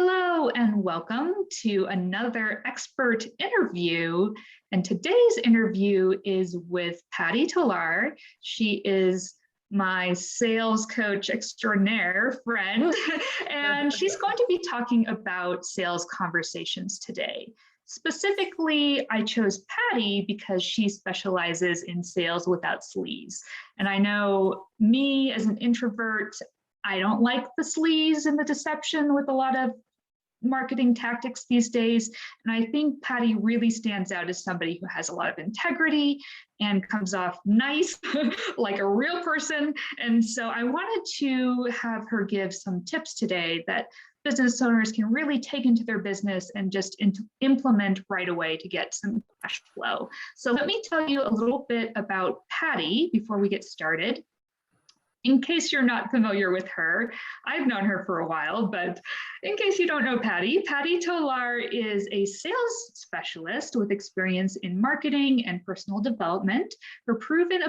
Hello and welcome to another expert interview. And today's interview is with Patty Tolar. She is my sales coach extraordinaire friend, and she's going to be talking about sales conversations today. Specifically, I chose Patty because she specializes in sales without sleaze. And I know me as an introvert, I don't like the sleaze and the deception with a lot of marketing tactics these days. And I think Patty really stands out as somebody who has a lot of integrity and comes off nice, like a real person. And so I wanted to have her give some tips today that business owners can really take into their business and just implement right away to get some cash flow. So let me tell you a little bit about Patty before we get started. In case you're not familiar with her, I've known her for a while, but in case you don't know Patty, Patty Tolar is a sales specialist with experience in marketing and personal development. Her proven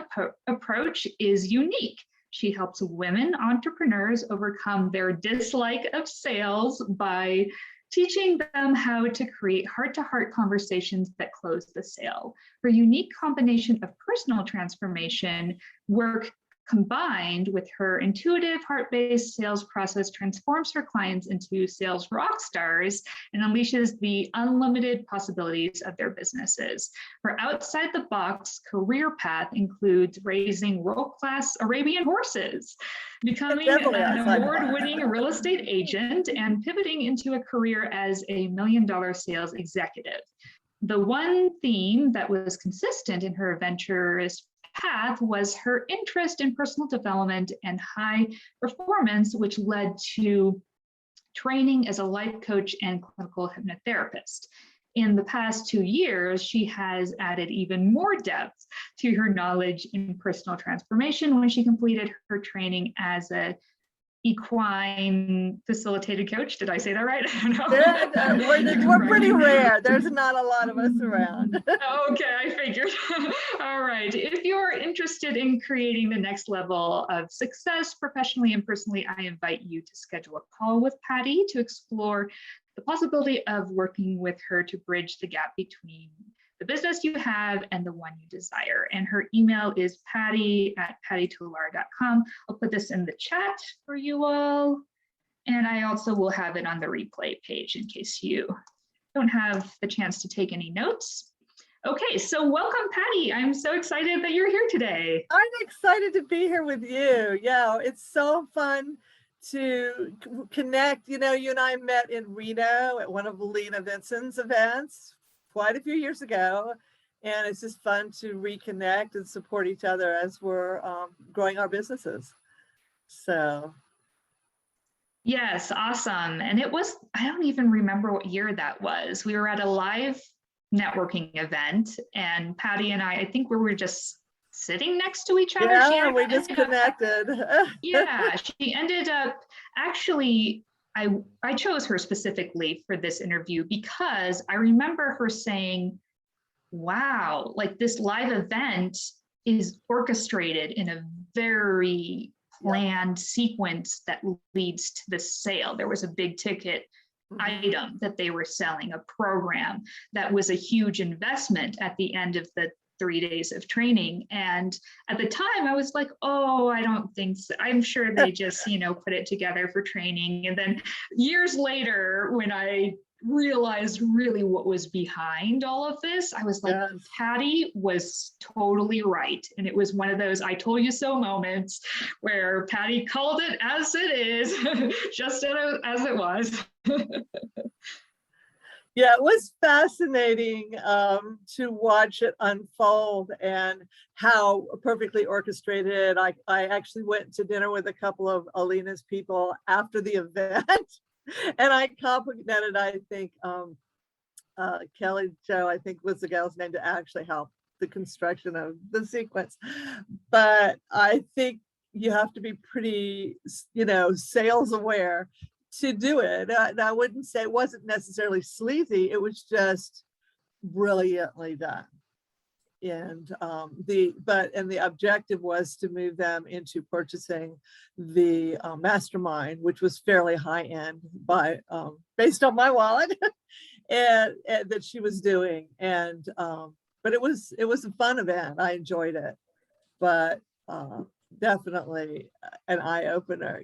approach is unique. She helps women entrepreneurs overcome their dislike of sales by teaching them how to create heart-to-heart conversations that close the sale. Her unique combination of personal transformation work combined with her intuitive heart-based sales process transforms her clients into sales rock stars and unleashes the unlimited possibilities of their businesses. Her outside-the-box career path includes raising world-class Arabian horses, becoming an award-winning real estate agent, and pivoting into a career as a million-dollar sales executive. The one theme that was consistent in her adventurous path was her interest in personal development and high performance, which led to training as a life coach and clinical hypnotherapist. In the past 2 years, she has added even more depth to her knowledge in personal transformation when she completed her training as a equine facilitated coach. Did I say that right? I don't know. We're pretty rare. There's not a lot of us around. Okay, I figured. All right. If you're interested in creating the next level of success professionally and personally, I invite you to schedule a call with Patty to explore the possibility of working with her to bridge the gap between the business you have and the one you desire. And her email is patty@pattytolar.com. I'll put this in the chat for you all. And I also will have it on the replay page in case you don't have the chance to take any notes. Okay, so welcome, Patty. I'm so excited that you're here today. I'm excited to be here with you. Yeah, it's so fun to connect. You know, you and I met in Reno at one of Lena Vinson's events quite a few years ago, and it's just fun to reconnect and support each other as we're growing our businesses. So yes, awesome. And it was, I don't even remember what year that was. We were at a live networking event, and Patty and I think we were just sitting next to each other. Yeah, we just connected. Yeah, she ended up actually, I chose her specifically for this interview because I remember her saying, wow, like this live event is orchestrated in a very planned sequence that leads to the sale. There was a big ticket item that they were selling, a program that was a huge investment at the end of the 3 days of training. And at the time I was like, oh, I don't think so. I'm sure they just, put it together for training. And then years later, when I realized really what was behind all of this, I was like, yes. Patty was totally right. And it was one of those I told you so moments where Patty called it as it is, just as it was. Yeah, it was fascinating to watch it unfold and how perfectly orchestrated. I actually went to dinner with a couple of Alina's people after the event, and I complimented, I think, Kelly Jo, I think was the gal's name, to actually help the construction of the sequence. But I think you have to be pretty, sales aware to do it. And I wouldn't say it wasn't necessarily sleazy. It was just brilliantly done. and the objective was to move them into purchasing the mastermind, which was fairly high end by based on my wallet, and that she was doing. And but it was a fun event. I enjoyed it, but definitely an eye opener,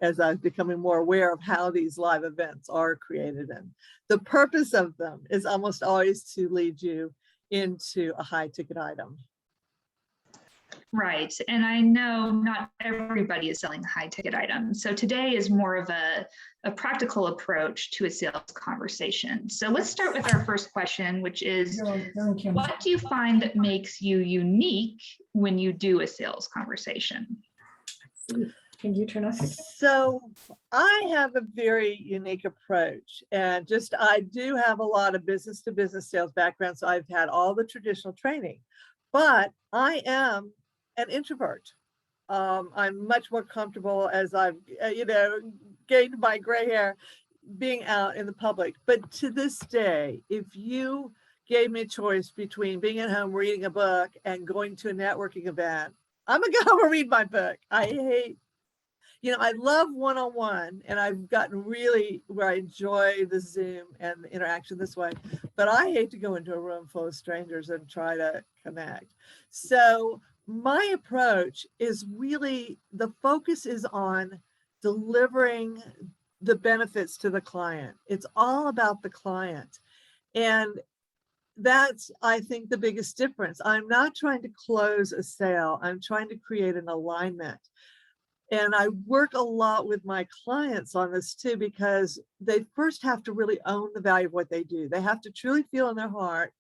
as I'm becoming more aware of how these live events are created. And the purpose of them is almost always to lead you into a high ticket item. Right. And I know not everybody is selling high ticket items. So today is more of a practical approach to a sales conversation. So let's start with our first question, which is, what do you find that makes you unique when you do a sales conversation? Can you turn off? So I have a very unique approach, and I do have a lot of business to business sales background. So I've had all the traditional training, but I am an introvert. I'm much more comfortable as I've, gained my gray hair being out in the public. But to this day, if you gave me a choice between being at home reading a book and going to a networking event, I'm gonna go home and read my book. I love one-on-one, and I've gotten really where I enjoy the Zoom and the interaction this way, but I hate to go into a room full of strangers and try to connect. So my approach is really, the focus is on delivering the benefits to the client. It's all about the client. And that's, I think, the biggest difference. I'm not trying to close a sale. I'm trying to create an alignment. And I work a lot with my clients on this too, because they first have to really own the value of what they do. They have to truly feel in their heart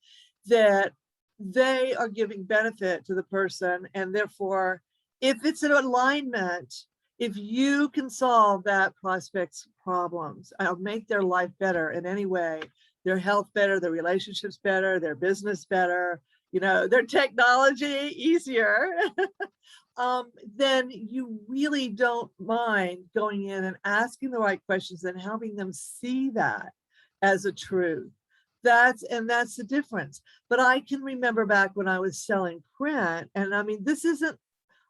that they are giving benefit to the person. And therefore, if it's an alignment, if you can solve that prospect's problems, or make their life better in any way, their health better, their relationships better, their business better, their technology easier, then you really don't mind going in and asking the right questions and helping them see that as a truth. That's the difference. But I can remember back when I was selling print, and I mean, this isn't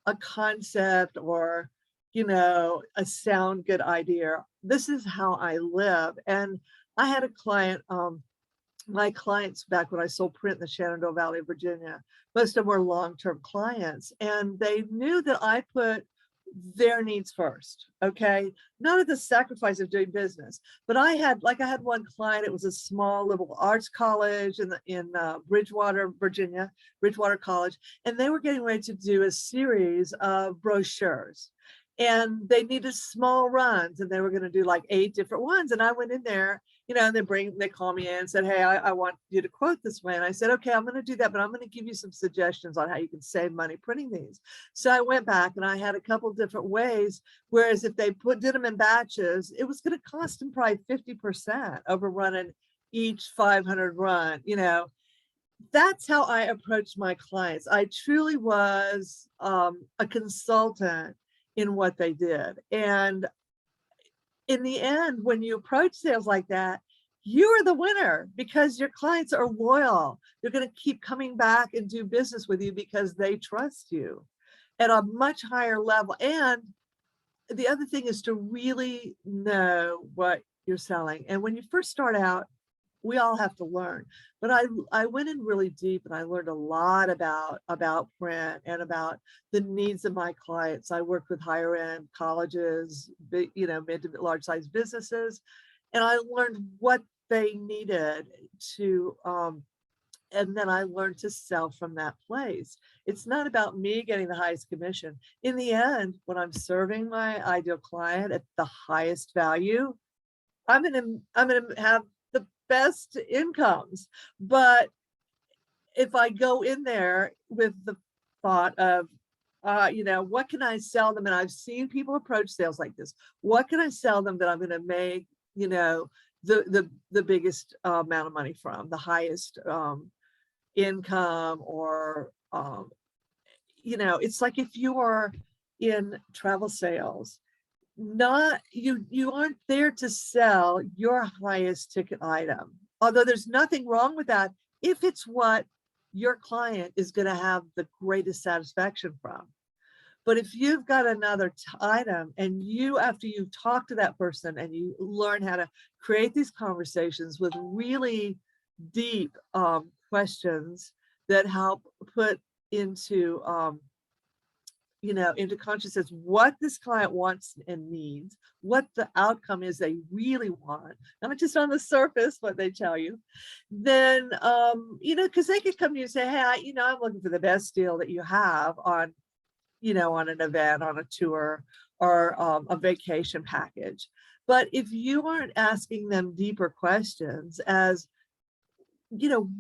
a concept or, a sound good idea. This is how I live. And I had a client, my clients back when I sold print in the Shenandoah Valley of Virginia, most of them were long-term clients, and they knew that I put their needs first. Okay. Not at the sacrifice of doing business, but I had one client, it was a small liberal arts college in Bridgewater, Virginia, Bridgewater College. And they were getting ready to do a series of brochures, and they needed small runs, and they were going to do like 8 different ones. And I went in there, and they call me in and said, hey, I want you to quote this way. And I said, okay, I'm going to do that, but I'm going to give you some suggestions on how you can save money printing these. So I went back and I had a couple of different ways, whereas if they did them in batches, it was going to cost them probably 50% over running each 500 run. That's how I approached my clients. I truly was a consultant in what they did. And in the end, when you approach sales like that, you are the winner, because your clients are loyal. They're going to keep coming back and do business with you because they trust you at a much higher level. And the other thing is to really know what you're selling. And when you first start out, we all have to learn. But I went in really deep, and I learned a lot about print and about the needs of my clients. I worked with higher end colleges, big, mid to large size businesses, and I learned what they needed to, and then I learned to sell from that place. It's not about me getting the highest commission. In the end, when I'm serving my ideal client at the highest value, I'm gonna have the best incomes. But if I go in there with the thought of, what can I sell them? And I've seen people approach sales like this. What can I sell them that I'm going to make, the biggest amount of money from, the highest income? Or, it's like if you are in travel sales, you aren't there to sell your highest ticket item, although there's nothing wrong with that if it's what your client is going to have the greatest satisfaction from. But if you've got another item and you, after you talk to that person and you learn how to create these conversations with really deep questions that help put into, into consciousness what this client wants and needs, what the outcome is they really want, not just on the surface what they tell you, then, because they could come to you and say, hey, I'm looking for the best deal that you have on, on an event, on a tour, or a vacation package. But if you aren't asking them deeper questions as,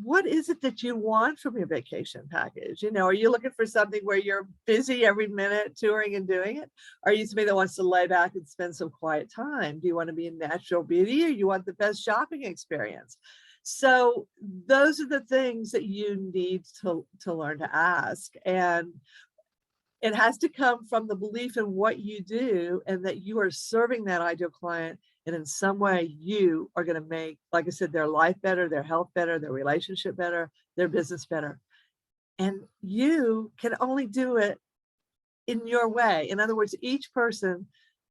what is it that you want from your vacation package? Are you looking for something where you're busy every minute touring and doing it? Are you somebody that wants to lay back and spend some quiet time? Do you want to be in natural beauty, or you want the best shopping experience? So those are the things that you need to learn to ask. And it has to come from the belief in what you do and that you are serving that ideal client. And in some way, you are going to make, like I said, their life better, their health better, their relationship better, their business better. And you can only do it in your way. In other words, each person,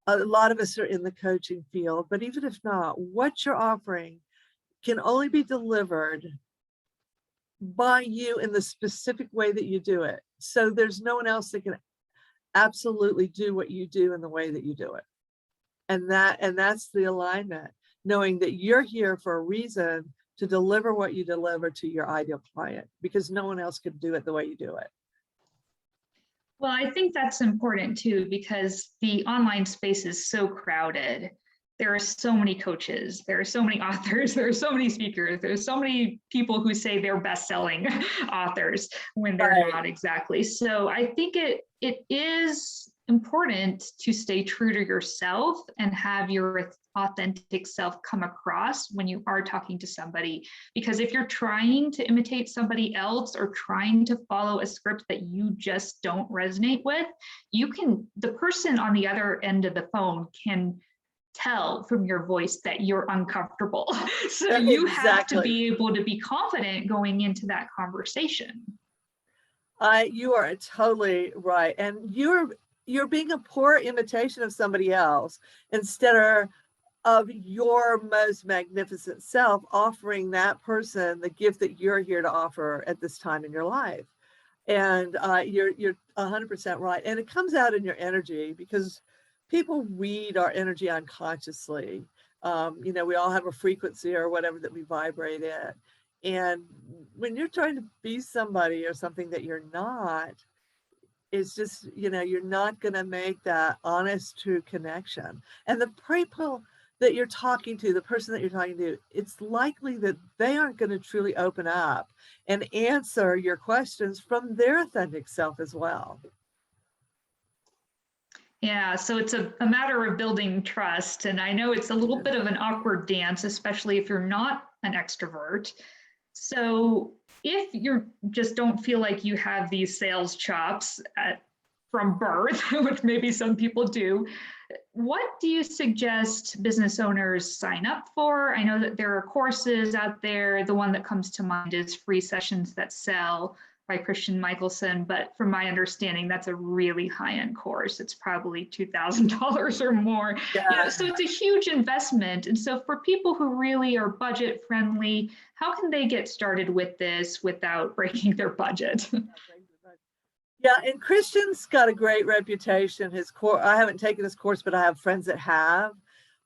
a lot of us are in the coaching field, but even if not, what you're offering can only be delivered by you in the specific way that you do it. So there's no one else that can absolutely do what you do in the way that you do it. And that's the alignment, knowing that you're here for a reason to deliver what you deliver to your ideal client, because no one else could do it the way you do it. Well, I think that's important too, because the online space is so crowded. There are so many coaches, there are so many authors, there are so many speakers, there's so many people who say they're best-selling authors when they're not exactly. So I think it is important to stay true to yourself and have your authentic self come across when you are talking to somebody. Because if you're trying to imitate somebody else or trying to follow a script that you just don't resonate with, the person on the other end of the phone can tell from your voice that you're uncomfortable. So you have to be able to be confident going into that conversation. You are totally right. And you're being a poor imitation of somebody else instead of your most magnificent self, offering that person the gift that you're here to offer at this time in your life. And you're 100% right. And it comes out in your energy, because people read our energy unconsciously. We all have a frequency or whatever that we vibrate at. And when you're trying to be somebody or something that you're not, it's just, you're not going to make that honest, true connection. And the people that you're talking to, the person that you're talking to, it's likely that they aren't going to truly open up and answer your questions from their authentic self as well. Yeah, so it's a matter of building trust. And I know it's a little bit of an awkward dance, especially if you're not an extrovert. So if you just don't feel like you have these sales chops from birth, which maybe some people do, what do you suggest business owners sign up for? I know that there are courses out there. The one that comes to mind is Free Sessions That Sell by Christian Michelson, but from my understanding, that's a really high-end course. It's probably $2,000 or more. Yeah. So it's a huge investment. And so for people who really are budget friendly, how can they get started with this without breaking their budget? Yeah, and Christian's got a great reputation. His course, I haven't taken his course, but I have friends that have.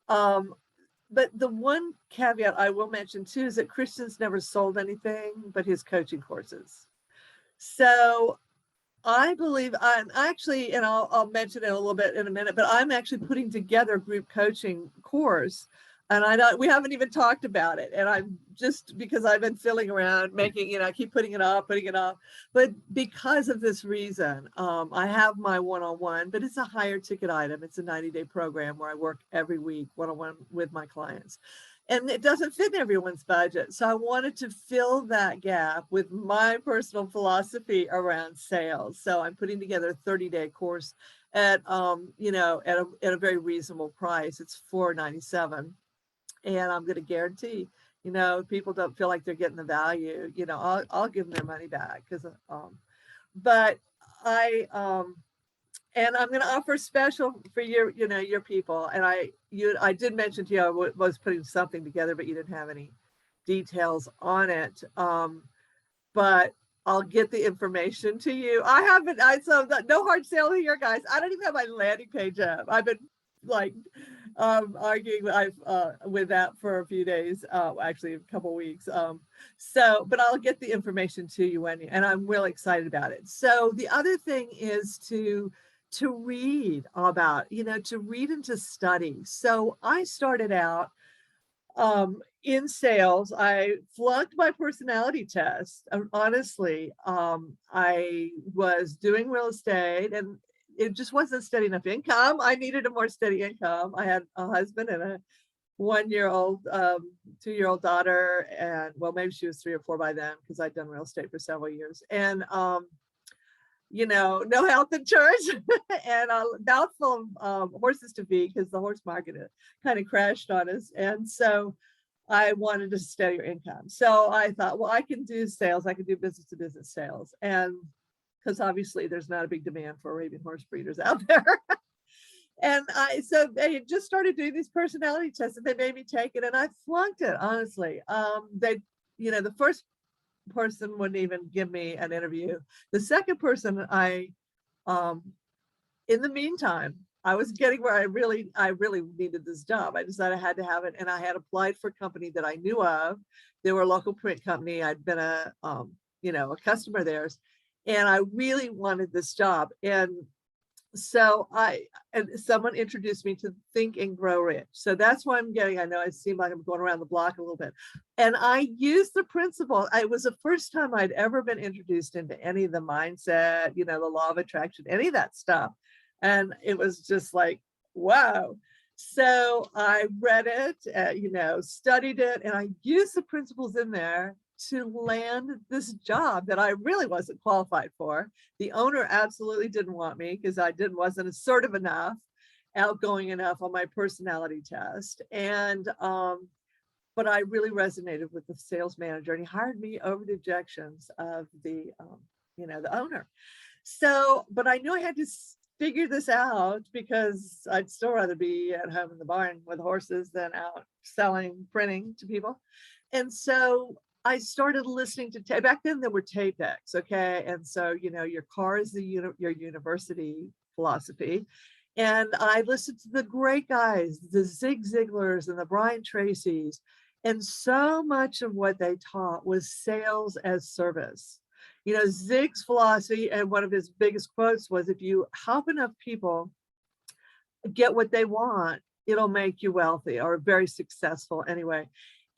But the one caveat I will mention too is that Christian's never sold anything but his coaching courses. So I believe I'm actually, and I'll mention it a little bit in a minute, but I'm actually putting together a group coaching course. And we haven't even talked about it. And I'm just, because I've been filling around making, I keep putting it off. But because of this reason, I have my one-on-one, but it's a higher ticket item. It's a 90-day program where I work every week one-on-one with my clients. And it doesn't fit in everyone's budget. So I wanted to fill that gap with my personal philosophy around sales. So I'm putting together a 30-day course at a very reasonable price. It's $497. And I'm going to guarantee, You know, if people don't feel like they're getting the value, you know, I'll give them their money back because, but and I'm going to offer special for your, you know, your people. And I did mention to you, I was putting something together, but you didn't have any details on it. But I'll get the information to you. So no hard sale here, guys. I don't even have my landing page up. I've been like arguing with that for a few days, actually a couple weeks. But I'll get the information to you and I'm really excited about it. So the other thing is to read about, you know, to read and to study. So I started out in sales. I flunked my personality test. Honestly, I was doing real estate and it just wasn't steady enough income. I needed a more steady income. I had a husband and a 1-year-old, 2-year-old daughter. And well, maybe she was 3 or 4 by then because I'd done real estate for several years. And, you know, no health insurance and a mouthful of horses to feed because the horse market kind of crashed on us. And so I wanted to steady your income. So I thought, well, I can do sales. I can do business to business sales. And because obviously there's not a big demand for Arabian horse breeders out there. And so they just started doing these personality tests and they made me take it and I flunked it, honestly. They, you know, the first person wouldn't even give me an interview. The second person, in the meantime, I was getting where I really needed this job. I decided I had to have it. And I had applied for a company that I knew of. They were a local print company. I'd been a customer of theirs. And I really wanted this job. And so someone introduced me to Think and Grow Rich. So that's why I know I seem like I'm going around the block a little bit. And I used the principle. It was the first time I'd ever been introduced into any of the mindset, you know, the law of attraction, any of that stuff. And it was just like, wow. So I read it, you know, studied it, and I used the principles in there to land this job that I really wasn't qualified for. The owner absolutely didn't want me because I wasn't assertive enough, outgoing enough on my personality test. And but I really resonated with the sales manager and he hired me over the objections of the the owner. So, but I knew I had to figure this out because I'd still rather be at home in the barn with horses than out selling, printing to people. And so I started listening to tape. Back then there were tape decks, okay? And so, you know, your car is your university philosophy. And I listened to the great guys, the Zig Ziglars and the Brian Tracys. And so much of what they taught was sales as service. You know, Zig's philosophy, and one of his biggest quotes was, if you help enough people get what they want, it'll make you wealthy or very successful anyway.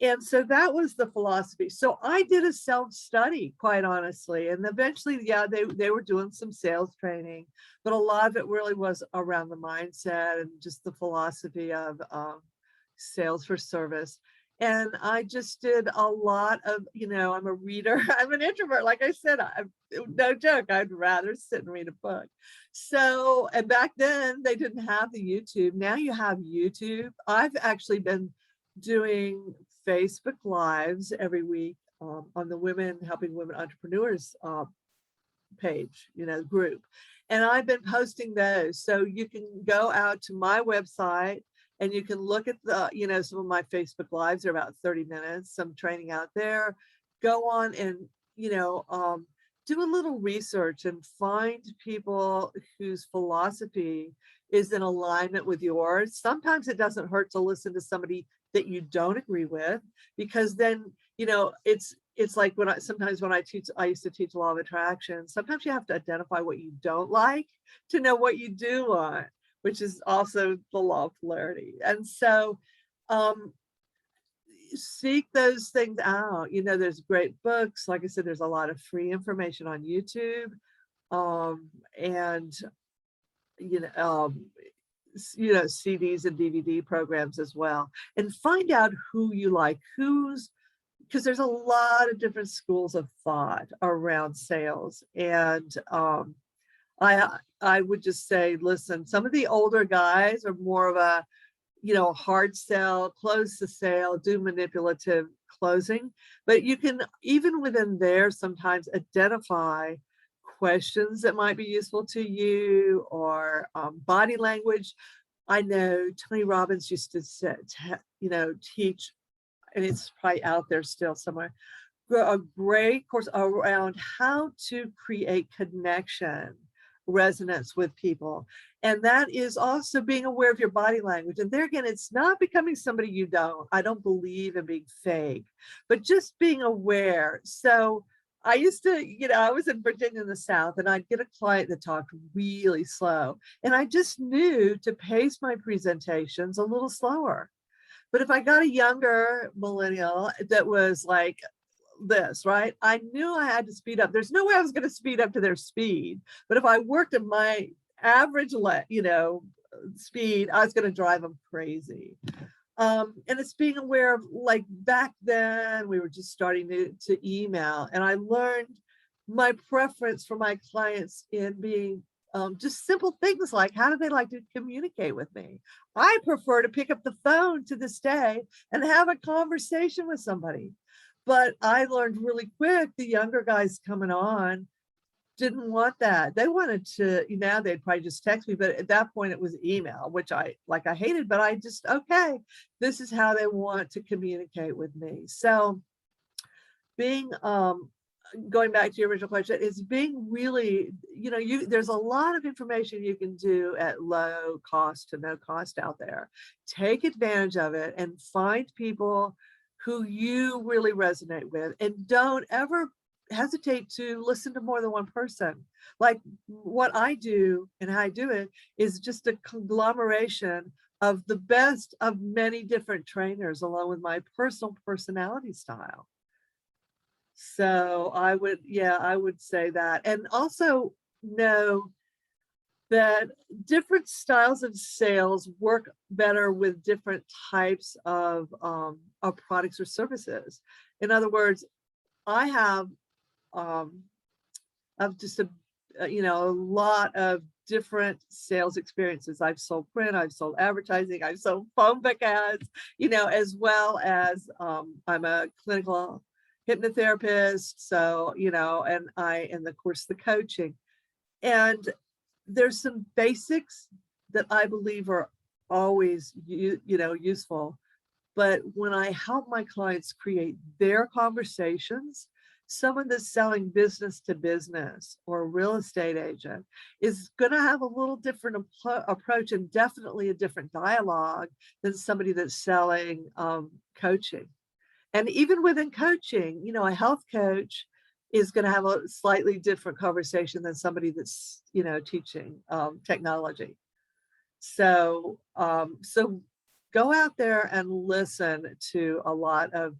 And so that was the philosophy. So I did a self-study, quite honestly. And eventually, yeah, they were doing some sales training, but a lot of it really was around the mindset and just the philosophy of sales for service. And I just did a lot of, you know, I'm a reader. I'm an introvert. Like I said, no joke, I'd rather sit and read a book. So, and back then they didn't have the YouTube. Now you have YouTube. I've actually been doing Facebook Lives every week on the Helping Women Entrepreneurs page, you know, group. And I've been posting those. So you can go out to my website and you can look at the, you know, some of my Facebook Lives are about 30 minutes, some training out there. Go on and, you know, do a little research and find people whose philosophy is in alignment with yours. Sometimes it doesn't hurt to listen to somebody that you don't agree with, because then, you know, it's like sometimes when I used to teach law of attraction, sometimes you have to identify what you don't like to know what you do want, which is also the law of polarity. And so seek those things out. You know, there's great books. Like I said, there's a lot of free information on YouTube. And CDs and DVD programs as well, and find out who you like, because there's a lot of different schools of thought around sales. And I would just say, listen, some of the older guys are more of a, a hard sell, close the sale, do manipulative closing. But you can, even within there, sometimes identify questions that might be useful to you, or body language. I know Tony Robbins used to teach, and it's probably out there still somewhere, a great course around how to create connection, resonance with people. And that is also being aware of your body language. And there again, it's not becoming somebody you don't. I don't believe in being fake, but just being aware. So I used to, I was in Virginia in the South, and I'd get a client that talked really slow. And I just knew to pace my presentations a little slower. But if I got a younger millennial that was like this, right, I knew I had to speed up. There's no way I was going to speed up to their speed. But if I worked at my average, speed, I was going to drive them crazy. And it's being aware of, like, back then we were just starting to email, and I learned my preference for my clients in being just simple things like, how do they like to communicate with me? I prefer to pick up the phone to this day and have a conversation with somebody. But I learned really quick, the younger guys coming on didn't want that. They wanted to, now they'd probably just text me, but at that point it was email, which I hated, but I just, okay, this is how they want to communicate with me. So being, going back to your original question, is being really, there's a lot of information you can do at low cost to no cost out there. Take advantage of it and find people who you really resonate with, and don't ever hesitate to listen to more than one person. Like what I do and how I do it is just a conglomeration of the best of many different trainers, along with my personal personality style. So I would say that. And also know that different styles of sales work better with different types of products or services. In other words, I have just a lot of different sales experiences. I've sold print, I've sold advertising, I've sold phone book ads, as well as I'm a clinical hypnotherapist. So, and of course the coaching. And there's some basics that I believe are always, useful. But when I help my clients create their conversations, someone that's selling business to business or a real estate agent is going to have a little different approach, and definitely a different dialogue than somebody that's selling coaching. And even within coaching, a health coach is going to have a slightly different conversation than somebody that's, teaching technology. So, so go out there and listen to a lot of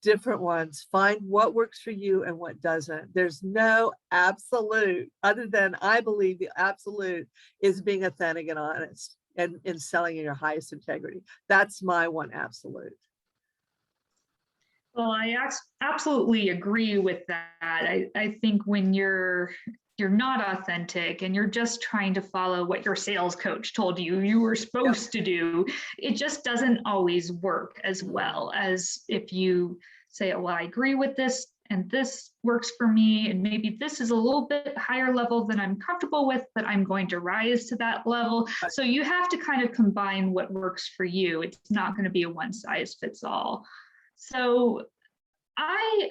different ones. Find what works for you and what doesn't. There's no absolute, other than I believe the absolute is being authentic and honest and selling in your highest integrity. That's my one absolute. Well, I absolutely agree with that. I think when you're not authentic and you're just trying to follow what your sales coach told you were supposed to do, it just doesn't always work as well as if you say, well, I agree with this and this works for me, and maybe this is a little bit higher level than I'm comfortable with, but I'm going to rise to that level. So you have to kind of combine what works for you. It's not going to be a one size fits all. So I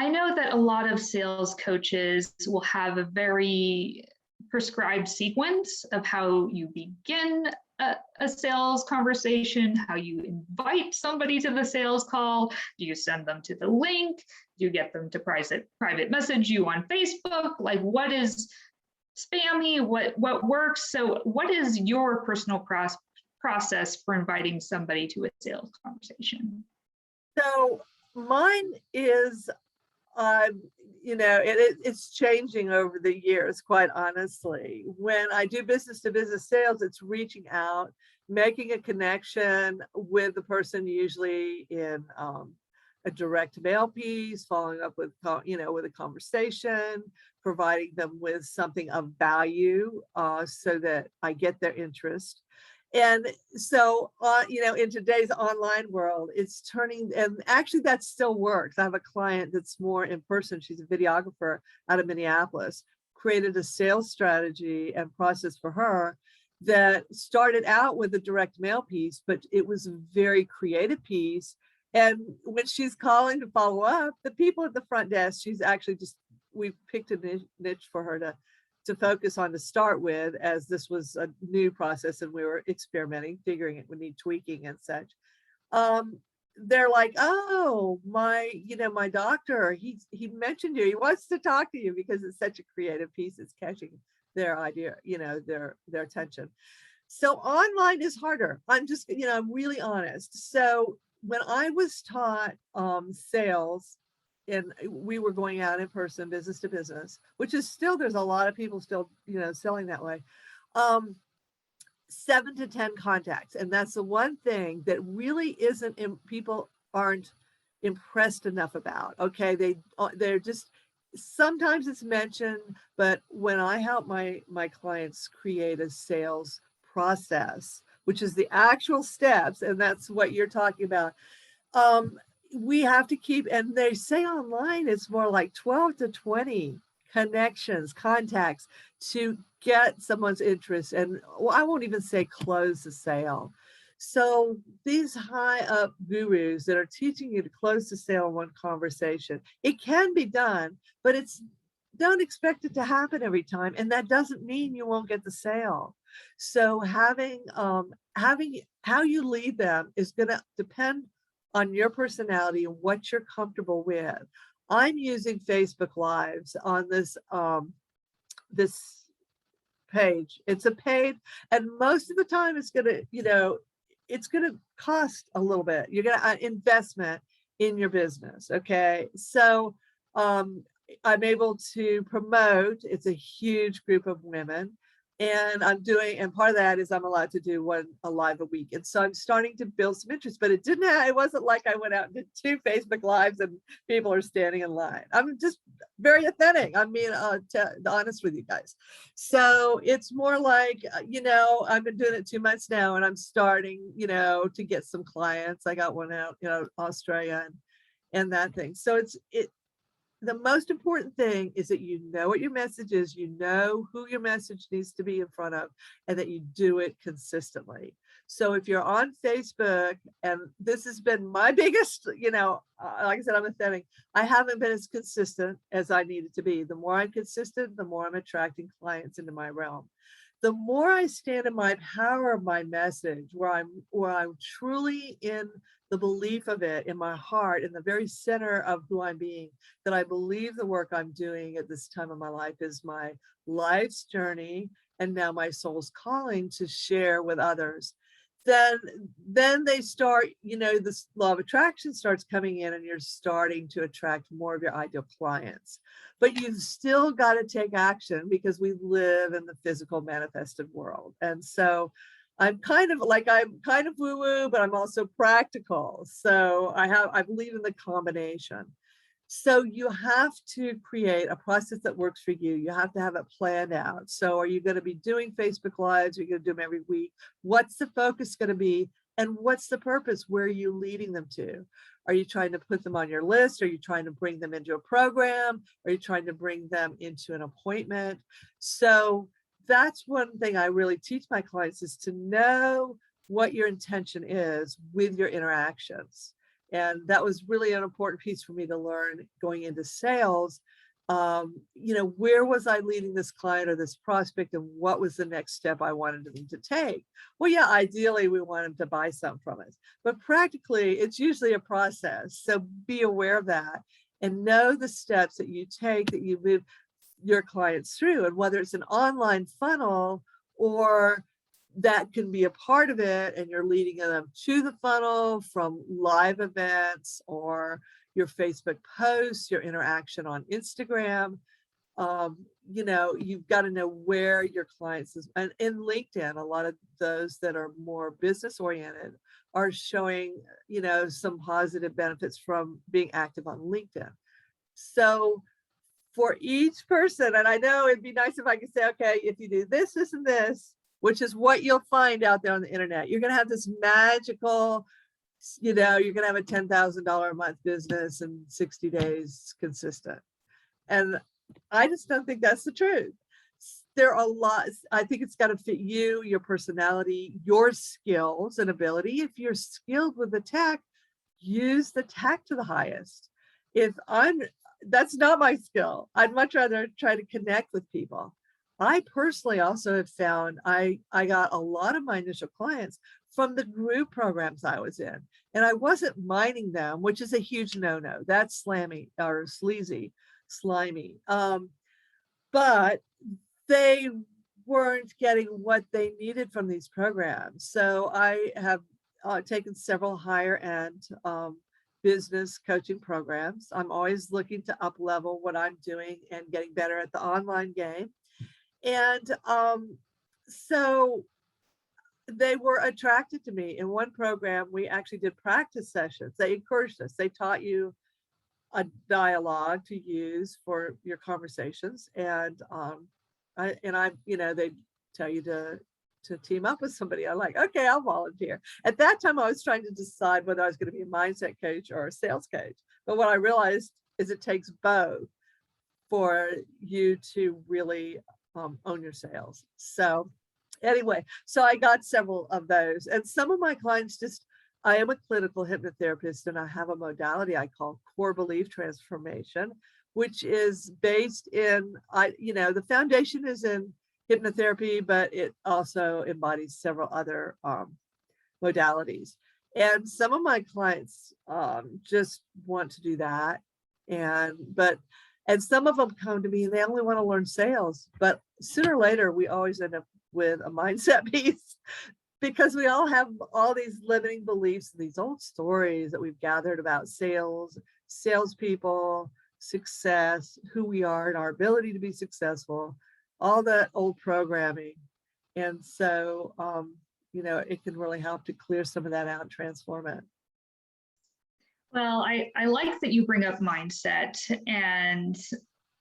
know that a lot of sales coaches will have a very prescribed sequence of how you begin a sales conversation, how you invite somebody to the sales call. Do you send them to the link? Do you get them to private message you on Facebook? Like, what is spammy? What works? So what is your personal process for inviting somebody to a sales conversation? So mine is, it's changing over the years, quite honestly. When I do business to business sales, it's reaching out, making a connection with the person, usually in a direct mail piece, following up with, with a conversation, providing them with something of value so that I get their interest. And so, in today's online world, it's turning, and actually that still works. I have a client that's more in person. She's a videographer out of Minneapolis, created a sales strategy and process for her that started out with a direct mail piece, but it was a very creative piece. And when she's calling to follow up, the people at the front desk, she's actually we picked a niche for her to focus on to start with, as this was a new process and we were experimenting, figuring it would need tweaking and such. They're like, oh, my doctor, he mentioned you. He wants to talk to you because it's such a creative piece. It's catching their idea, their attention. So online is harder. I'm really honest. So when I was taught sales, and we were going out in person, business to business, which is still, there's a lot of people still, selling that way. 7 to 10 contacts. And that's the one thing that really people aren't impressed enough about. Okay. They're just, sometimes it's mentioned, but when I help my clients create a sales process, which is the actual steps, and that's what you're talking about, we have to keep, and they say online it's more like 12 to 20 connections, contacts to get someone's interest. And I won't even say close the sale. So these high up gurus that are teaching you to close the sale in one conversation, it can be done, but don't expect it to happen every time. And that doesn't mean you won't get the sale. So having how you lead them is going to depend on your personality and what you're comfortable with. I'm using Facebook Lives on this page. It's a paid, and most of the time it's gonna cost a little bit. You're gonna investment in your business. Okay, so I'm able to promote. It's a huge group of women. And part of that is I'm allowed to do a live a week. And so I'm starting to build some interest, but it wasn't like I went out and did 2 Facebook Lives and people are standing in line. I'm just very authentic. I'm being honest with you guys. So it's more like, I've been doing it 2 months now and I'm starting, to get some clients. I got one out, Australia and that thing. So the most important thing is that you know what your message is, you know who your message needs to be in front of, and that you do it consistently. So if you're on Facebook, and this has been my biggest, like I said, I'm authentic. I haven't been as consistent as I needed to be. The more I'm consistent, the more I'm attracting clients into my realm. The more I stand in my power of my message, where I'm truly in the belief of it in my heart, in the very center of who I'm being, that I believe the work I'm doing at this time of my life is my life's journey and now my soul's calling to share with others. Then they start, this law of attraction starts coming in and you're starting to attract more of your ideal clients. But you've still got to take action because we live in the physical manifested world. And so I'm kind of woo-woo, but I'm also practical. So I believe in the combination. So you have to create a process that works for you. You have to have it planned out. So are you going to be doing Facebook Lives? Are you going to do them every week? What's the focus going to be? And what's the purpose? Where are you leading them to? Are you trying to put them on your list? Are you trying to bring them into a program? Are you trying to bring them into an appointment? So that's one thing I really teach my clients, is to know what your intention is with your interactions. And that was really an important piece for me to learn going into sales. Where was I leading this client or this prospect, and what was the next step I wanted them to take? Well, yeah, ideally we want them to buy something from us, but practically it's usually a process. So be aware of that and know the steps that you take, that you move your clients through, and whether it's an online funnel or that can be a part of it, and you're leading them to the funnel from live events or your Facebook posts, your interaction on Instagram. You've got to know where your clients is. And in LinkedIn, a lot of those that are more business oriented are showing, some positive benefits from being active on LinkedIn. So for each person, and I know it'd be nice if I could say, okay, if you do this, this, and this, which is what you'll find out there on the internet. You're going to have this magical, you're going to have a $10,000 a month business in 60 days consistent. And I just don't think that's the truth. There are a lot. I think it's got to fit you, your personality, your skills and ability. If you're skilled with the tech, use the tech to the highest. That's not my skill. I'd much rather try to connect with people. I personally also have found I got a lot of my initial clients from the group programs I was in, and I wasn't mining them, which is a huge no-no. That's slammy or sleazy, slimy. But they weren't getting what they needed from these programs. So I have taken several higher end business coaching programs. I'm always looking to up level what I'm doing and getting better at the online game. And so they were attracted to me. In one program, we actually did practice sessions. They encouraged us. They taught you a dialogue to use for your conversations. And they tell you to team up with somebody. I'm like, okay, I'll volunteer. At that time, I was trying to decide whether I was going to be a mindset coach or a sales coach. But what I realized is it takes both for you to really own your sales. So anyway, so I got several of those. And some of my clients I am a clinical hypnotherapist, and I have a modality I call core belief transformation, which is based in, the foundation is in hypnotherapy, but it also embodies several other modalities. And some of my clients just want to do that. And some of them come to me and they only want to learn sales, but sooner or later, we always end up with a mindset piece, because we all have all these limiting beliefs, these old stories that we've gathered about sales, salespeople, success, who we are and our ability to be successful, all that old programming. And so, it can really help to clear some of that out and transform it. Well, I like that you bring up mindset, and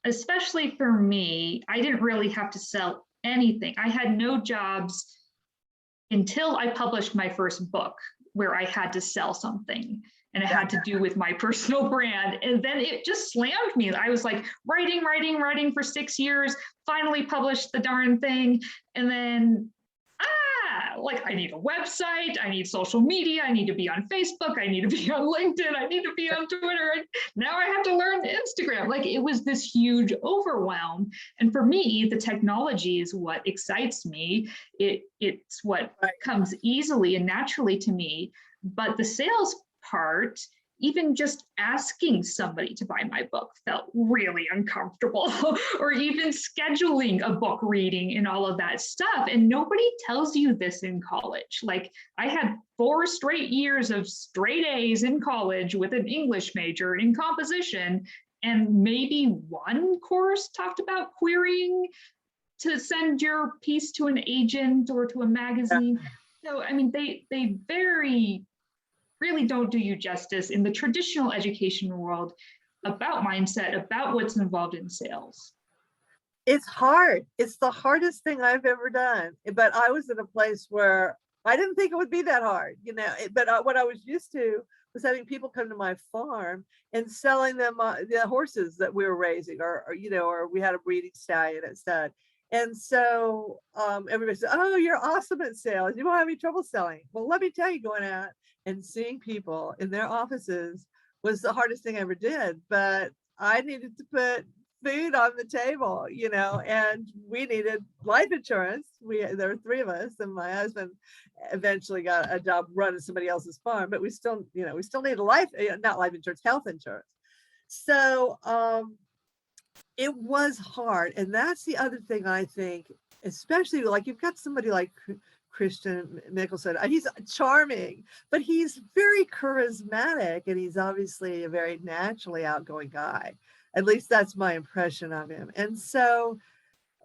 especially for me, I didn't really have to sell anything. I had no jobs until I published my first book, where I had to sell something, and it had to do with my personal brand. And then it just slammed me. I was like writing for 6 years, finally published the darn thing. And then, I need a website, I need social media, I need to be on Facebook, I need to be on LinkedIn, I need to be on Twitter. Now I have to learn Instagram. It was this huge overwhelm. And for me, the technology is what excites me. It's what comes easily and naturally to me. But the sales part, even just asking somebody to buy my book felt really uncomfortable, or even scheduling a book reading and all of that stuff. And nobody tells you this in college. I had 4 straight years of straight A's in college with an English major in composition, and maybe one course talked about querying to send your piece to an agent or to a magazine. So, they really don't do you justice in the traditional education world about mindset, about what's involved in sales. It's hard. It's the hardest thing I've ever done. But I was in a place where I didn't think it would be that hard, but what I was used to was having people come to my farm and selling them the horses that we were raising, or we had a breeding stallion instead. And so everybody said, "Oh, you're awesome at sales. You won't have any trouble selling." Well, let me tell you, going out and seeing people in their offices was the hardest thing I ever did. But I needed to put food on the table, and we needed life insurance. There were 3 of us, and my husband eventually got a job running somebody else's farm, but we still need not life insurance, health insurance. So it was hard. And that's the other thing I think, especially you've got somebody like Christian Mickelson. He's charming, but he's very charismatic, and he's obviously a very naturally outgoing guy. At least that's my impression of him. And so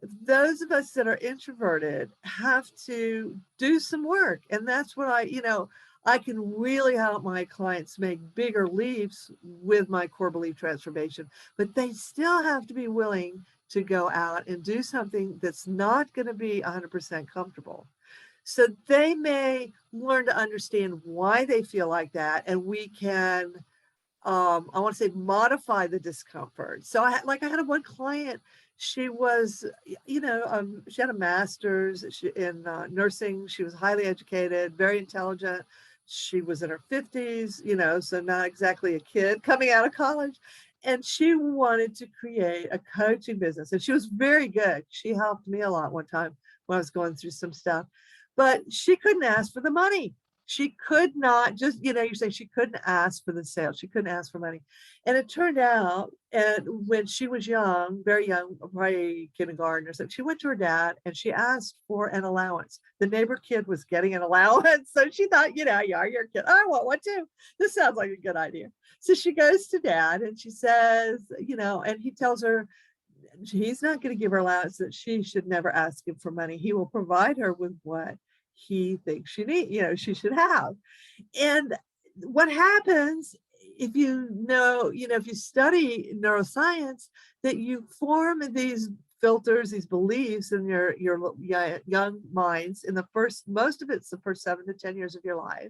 those of us that are introverted have to do some work. And that's what I can really help my clients make bigger leaps with my core belief transformation, but they still have to be willing to go out and do something that's not going to be 100% comfortable. So they may learn to understand why they feel like that, and we can, I want to say, modify the discomfort. So I had one client. She was, she had a master's in nursing. She was highly educated, very intelligent. She was in her 50s, so not exactly a kid coming out of college. And she wanted to create a coaching business. And she was very good. She helped me a lot one time when I was going through some stuff. But she couldn't ask for the money. She could not just, you say she couldn't ask for the sale. She couldn't ask for money. And it turned out, and when she was young, very young, probably kindergarten or something, she went to her dad and she asked for an allowance. The neighbor kid was getting an allowance. So she thought, yeah, you're a kid. I want one too. This sounds like a good idea. So she goes to dad and she says, and he tells her he's not going to give her allowance, that she should never ask him for money. He will provide her with what he thinks she needs, she should have. And what happens if if you study neuroscience, that you form these filters, these beliefs in your young minds in most of it's the first 7 to 10 years of your life.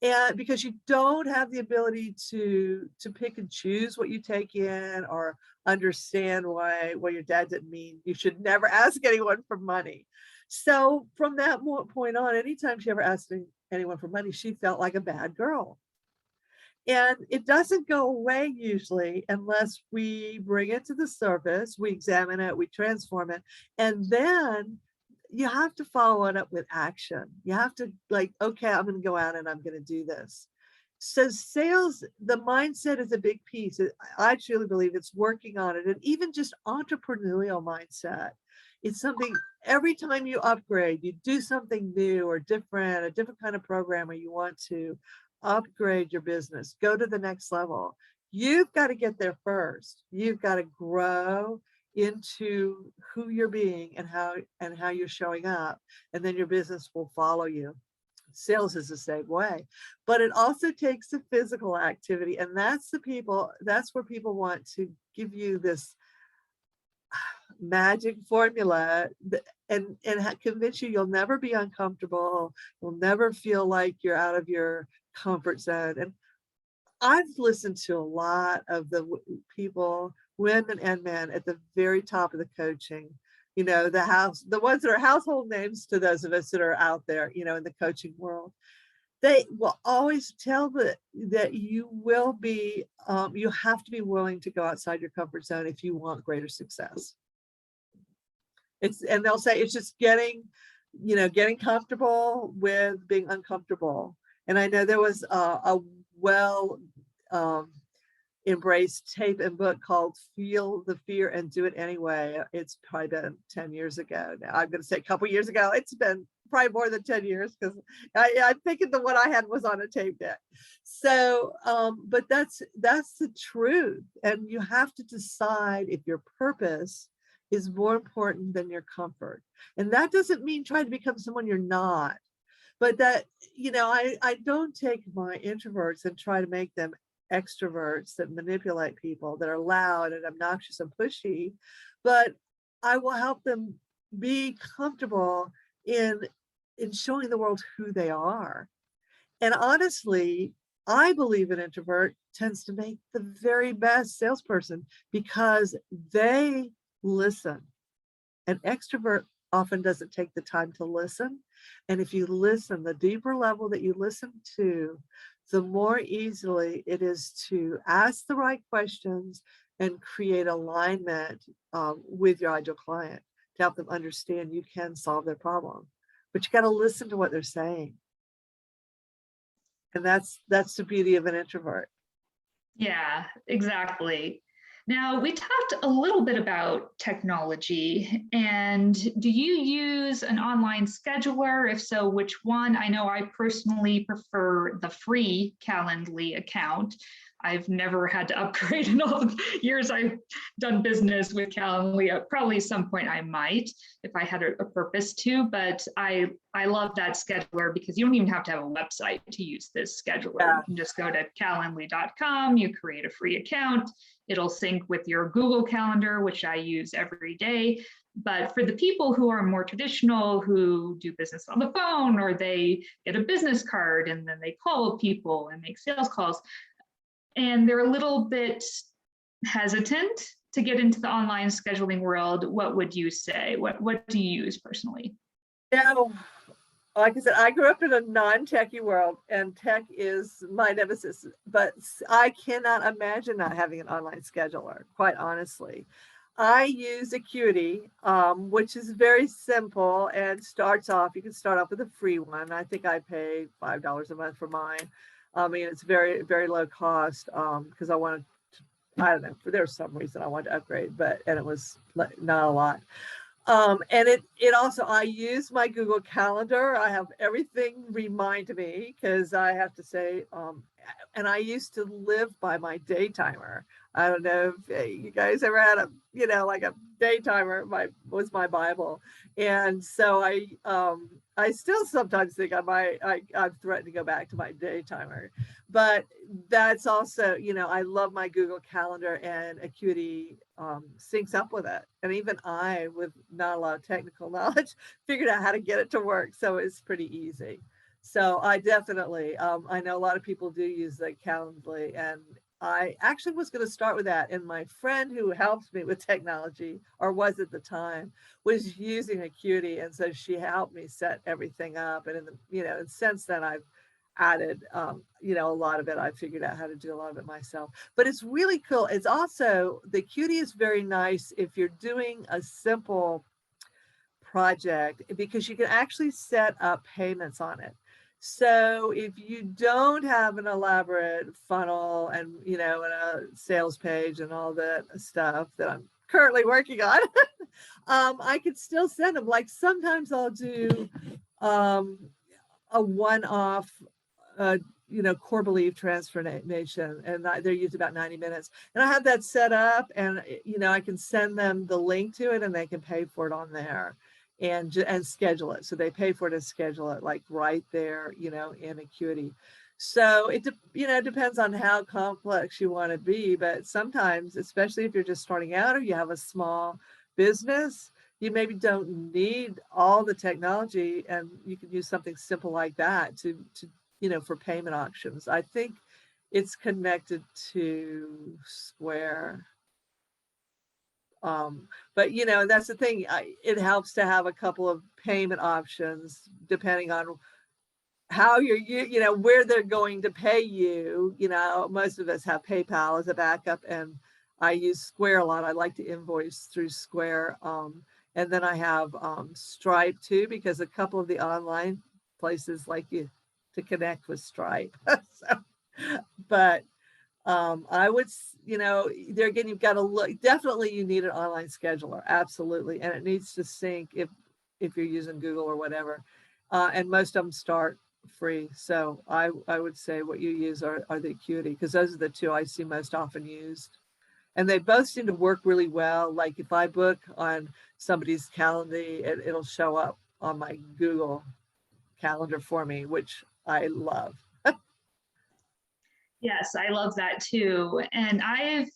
And because you don't have the ability to pick and choose what you take in, or understand why your dad didn't mean you should never ask anyone for money. So from that point on, anytime she ever asked anyone for money, she felt like a bad girl. And it doesn't go away usually unless we bring it to the surface, we examine it, we transform it, and then you have to follow it up with action. You have to okay, I'm going to go out and I'm going to do this. So sales, the mindset is a big piece. I truly believe it's working on it. And even just entrepreneurial mindset. It's something, every time you upgrade, you do something new or different, a different kind of program, or you want to upgrade your business, go to the next level. You've got to get there first. You've got to grow into who you're being and how you're showing up, and then your business will follow you. Sales is the same way, but it also takes a physical activity, and that's where people want to give you this magic formula and convince you'll never be uncomfortable, you'll never feel like you're out of your comfort zone. And I've listened to a lot of the people, women and men, at the very top of the coaching, the ones that are household names to those of us that are out there, in the coaching world. They will always tell that you will be, you have to be willing to go outside your comfort zone if you want greater success. And they'll say it's just getting comfortable with being uncomfortable. And I know there was a embraced tape and book called Feel the Fear and Do It Anyway. It's probably been 10 years ago now. I'm going to say a couple years ago. It's been probably more than 10 years, because I'm thinking the one I had was on a tape deck. So, but that's the truth. And you have to decide if your purpose is more important than your comfort. And that doesn't mean trying to become someone you're not. But that, I don't take my introverts and try to make them extroverts that manipulate people, that are loud and obnoxious and pushy, but I will help them be comfortable in showing the world who they are. And honestly, I believe an introvert tends to make the very best salesperson, because they listen. An extrovert often doesn't take the time to listen. And if you listen, the deeper level that you listen to, the more easily it is to ask the right questions and create alignment with your ideal client to help them understand you can solve their problem. But you got to listen to what they're saying. And that's the beauty of an introvert. Yeah, exactly. Now, we talked a little bit about technology, and do you use an online scheduler? If so, which one? I know I personally prefer the free Calendly account, I've never had to upgrade in all the years I've done business with Calendly. Probably some point I might if I had a purpose to, but I love that scheduler because you don't even have to have a website to use this scheduler. Yeah. You can just go to calendly.com, you create a free account, it'll sync with your Google Calendar, which I use every day. But for the people who are more traditional, who do business on the phone, or they get a business card and then they call people and make sales calls, and they're a little bit hesitant to get into the online scheduling world, what would you say? What do you use personally? Yeah, like I said, I grew up in a non-techie world, and tech is my nemesis, but I cannot imagine not having an online scheduler, quite honestly. I use Acuity, which is very simple and starts off, you can start off with a free one. I think I pay $5 a month for mine. I mean, it's very, very low cost because I wanted to, I don't know, for there's some reason I wanted to upgrade, and it was not a lot. And it also, I use my Google Calendar. I have everything remind me because I have to say, and I used to live by my day timer. I don't know if you guys ever had a, like a day timer, was my Bible. And so I still sometimes think I'm threatened to go back to my day timer, but that's also, I love my Google Calendar, and Acuity syncs up with it. And even I, with not a lot of technical knowledge, figured out how to get it to work. So it's pretty easy. So I definitely, I know a lot of people do use the Calendly, and I actually was going to start with that. And my friend who helps me with technology, or was at the time, was using Acuity. And so she helped me set everything up. And and since then I've added, a lot of it. I figured out how to do a lot of it myself, but it's really cool. It's also, the Acuity is very nice if you're doing a simple project, because you can actually set up payments on it. So if you don't have an elaborate funnel and, and a sales page and all that stuff that I'm currently working on, I could still send them. Like sometimes I'll do a one-off, core belief transformation, and they're used about 90 minutes. And I have that set up, and, I can send them the link to it and they can pay for it on there. And schedule it. So they pay for it and schedule it like right there, in Acuity. So it depends on how complex you want to be, but sometimes, especially if you're just starting out or you have a small business, you maybe don't need all the technology, and you can use something simple like that to for payment options. I think it's connected to Square. But that's the thing. It helps to have a couple of payment options depending on how you're, where they're going to pay you. Most of us have PayPal as a backup, and I use Square a lot. I like to invoice through Square. And then I have Stripe too, because a couple of the online places like you to connect with Stripe. But I would, there again, you've got to look, definitely you need an online scheduler, absolutely. And it needs to sync if you're using Google or whatever. And most of them start free. So I would say what you use are the Acuity, because those are the two I see most often used. And they both seem to work really well. Like if I book on somebody's calendar, it'll show up on my Google Calendar for me, which I love. Yes, I love that too. And I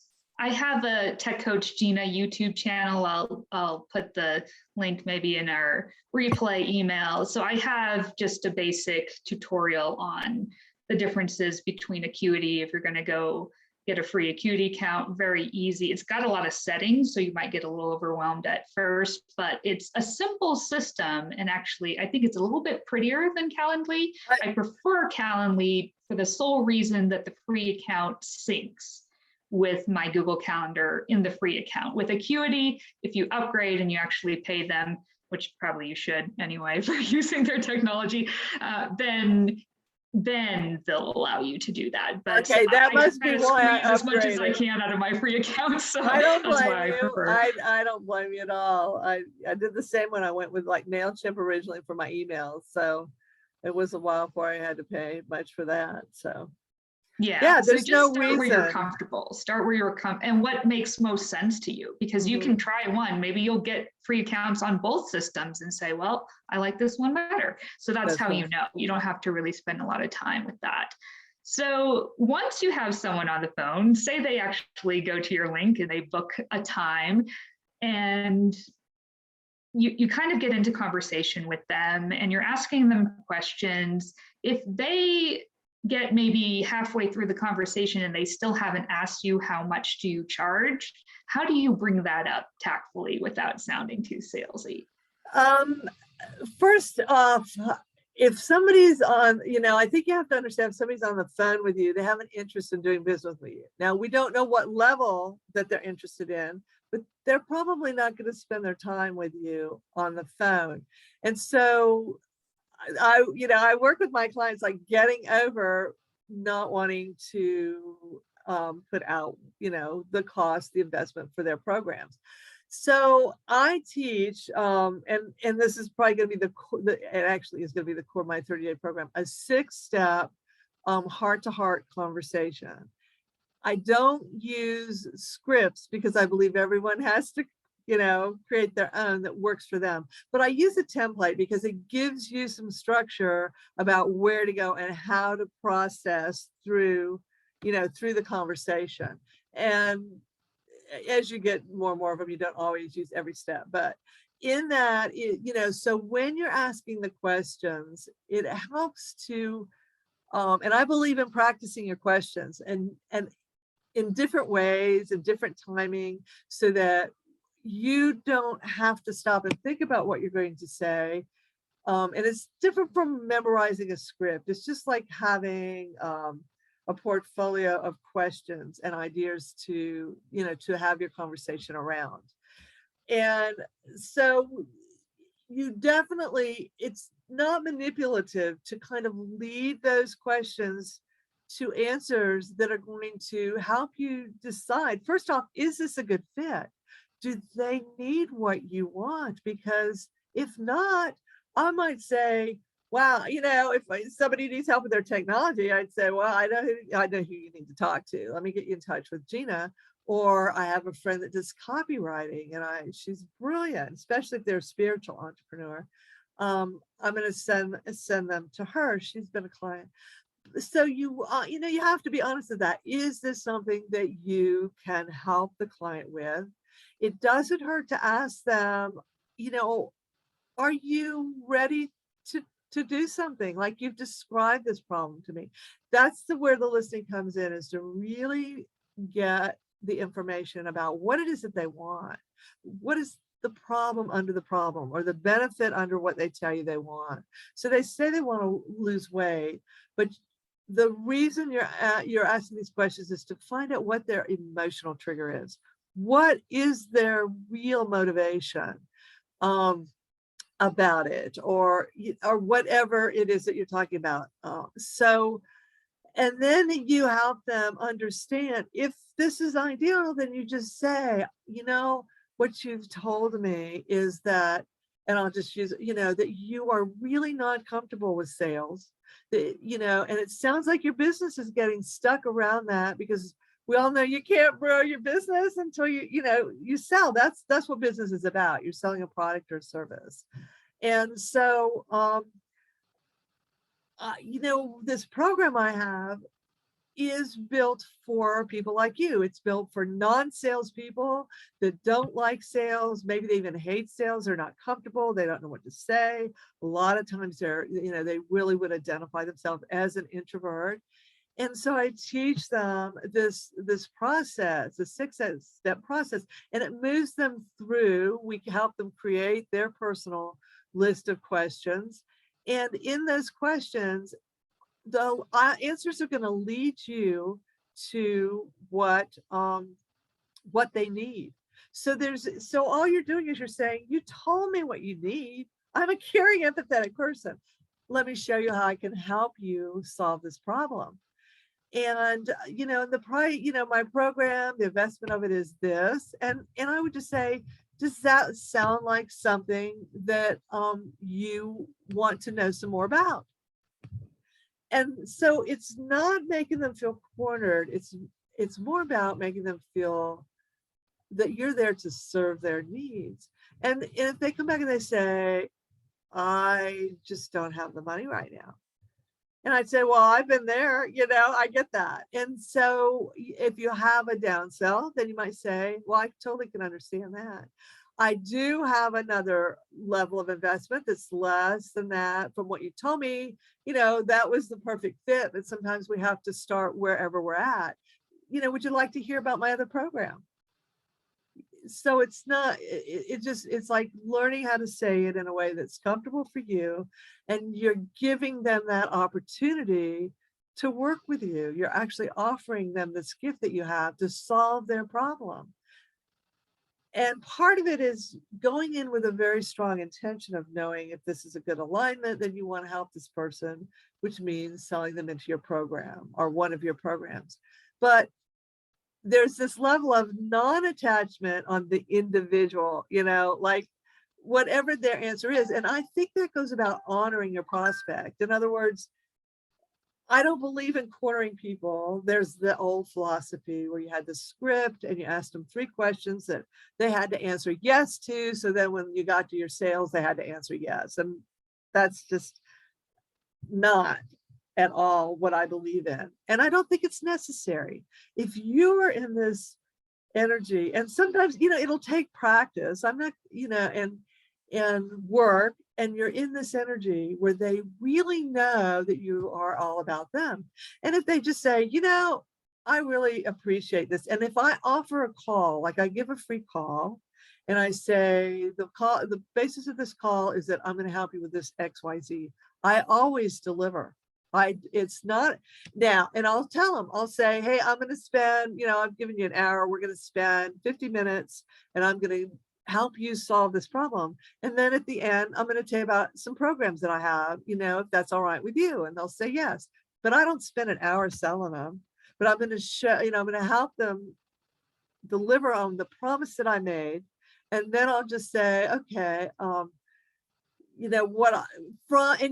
have a Tech Coach Gina YouTube channel. I'll put the link maybe in our replay email. So I have just a basic tutorial on the differences between Acuity. If you're going to go get a free Acuity account, very easy. It's got a lot of settings, so you might get a little overwhelmed at first, but it's a simple system. And actually, I think it's a little bit prettier than Calendly. I prefer Calendly for the sole reason that the free account syncs with my Google Calendar in the free account. With Acuity, if you upgrade and you actually pay them, which probably you should anyway for using their technology, then they'll allow you to do that. But okay, that must be why I squeeze as much as I can out of my free account. So I don't that's blame why I you. prefer. I don't blame you at all. I did the same when I went with like MailChimp originally for my emails. So it was a while before I had to pay much for that. So Yeah, So there's just no start where you're reason. comfortable. Start where you're and what makes most sense to you, because you can try one. Maybe you'll get free accounts on both systems and say, well, I like this one better. So that's how right. you know. You don't have to really spend a lot of time with that. So once you have someone on the phone, say they actually go to your link and they book a time, and you kind of get into conversation with them and you're asking them questions. If they get maybe halfway through the conversation and they still haven't asked you how much do you charge, how do you bring that up tactfully without sounding too salesy? First off, if somebody's on, I think you have to understand if somebody's on the phone with you, they have an interest in doing business with you. Now, we don't know what level that they're interested in, but they're probably not going to spend their time with you on the phone. And so I work with my clients, like getting over not wanting to put out, the cost, the investment for their programs. So I teach, and this is probably going to be it actually is going to be the core of my 30-day program, a 6-step heart-to-heart conversation. I don't use scripts because I believe everyone has to, create their own that works for them. But I use a template because it gives you some structure about where to go and how to process through the conversation. And as you get more and more of them, you don't always use every step, but in that, so when you're asking the questions, it helps to, and I believe in practicing your questions and in different ways and different timing, so that you don't have to stop and think about what you're going to say. And it's different from memorizing a script. It's just like having a portfolio of questions and ideas to have your conversation around. And so you definitely, it's not manipulative to kind of lead those questions to answers that are going to help you decide, first off, is this a good fit? Do they need what you want? Because if not, I might say, wow, if somebody needs help with their technology, I'd say, well, I know who you need to talk to. Let me get you in touch with Gina. Or I have a friend that does copywriting, and she's brilliant, especially if they're a spiritual entrepreneur. I'm going to send them to her. She's been a client. So you have to be honest with that. Is this something that you can help the client with? It doesn't hurt to ask them, are you ready to do something? Like, you've described this problem to me. That's where the listening comes in, is to really get the information about what it is that they want. What is the problem under the problem, or the benefit under what they tell you they want? So they say they want to lose weight, but the reason you're asking these questions is to find out what their emotional trigger is. What is their real motivation about it, or whatever it is that you're talking about. And then you help them understand, if this is ideal, then you just say, what you've told me is that, and I'll just use, that you are really not comfortable with sales, that, and it sounds like your business is getting stuck around that, because we all know you can't grow your business until you sell. That's what business is about. You're selling a product or a service. And so, this program I have is built for people like you. It's built for non-sales people that don't like sales. Maybe they even hate sales. They're not comfortable. They don't know what to say. A lot of times they really would identify themselves as an introvert. And so I teach them this process, the 6-step process, and it moves them through. We help them create their personal list of questions. And in those questions, the answers are going to lead you to what they need. So all you're doing is you're saying, you told me what you need. I'm a caring, empathetic person. Let me show you how I can help you solve this problem. And my program, the investment of it is this. And I would just say, does that sound like something that you want to know some more about? And so it's not making them feel cornered. It's more about making them feel that you're there to serve their needs. And if they come back and they say, I just don't have the money right now. And I'd say, well, I've been there, I get that. And so if you have a downsell, then you might say, well, I totally can understand that. I do have another level of investment that's less than that from what you told me, that was the perfect fit. But sometimes we have to start wherever we're at. Would you like to hear about my other program? So it's not, it's like learning how to say it in a way that's comfortable for you, and you're giving them that opportunity to work with you. You're actually offering them this gift that you have to solve their problem. And part of it is going in with a very strong intention of knowing if this is a good alignment, then you want to help this person, which means selling them into your program or one of your programs. But there's this level of non-attachment on the individual, like whatever their answer is. And I think that goes about honoring your prospect. In other words, I don't believe in cornering people. There's the old philosophy where you had the script and you asked them 3 questions that they had to answer yes to. So then when you got to your sales, they had to answer yes. And that's just not at all what I believe in. And I don't think it's necessary. If you are in this energy, and sometimes, it'll take practice. I'm not, and work, and you're in this energy where they really know that you are all about them. And if they just say, I really appreciate this. And if I offer a call, like I give a free call, and I say the basis of this call is that I'm going to help you with this XYZ. I always deliver. It's not now, and I'll tell them, I'll say, hey, I'm going to spend, I've given you an hour. We're going to spend 50 minutes and I'm going to help you solve this problem. And then at the end, I'm going to tell you about some programs that I have, if that's all right with you. And they'll say yes, but I don't spend an hour selling them, but I'm going to show, I'm going to help them deliver on the promise that I made. And then I'll just say, okay, and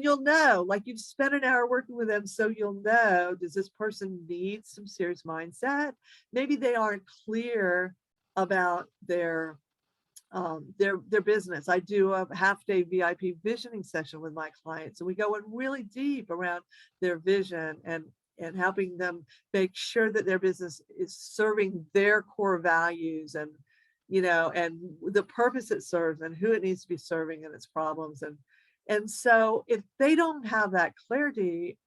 you'll know, like you've spent an hour working with them, so you'll know, does this person need some serious mindset? Maybe they aren't clear about their business. I do a half-day VIP visioning session with my clients, and we go in really deep around their vision and helping them make sure that their business is serving their core values and and the purpose it serves and who it needs to be serving and its problems. And so if they don't have that clarity,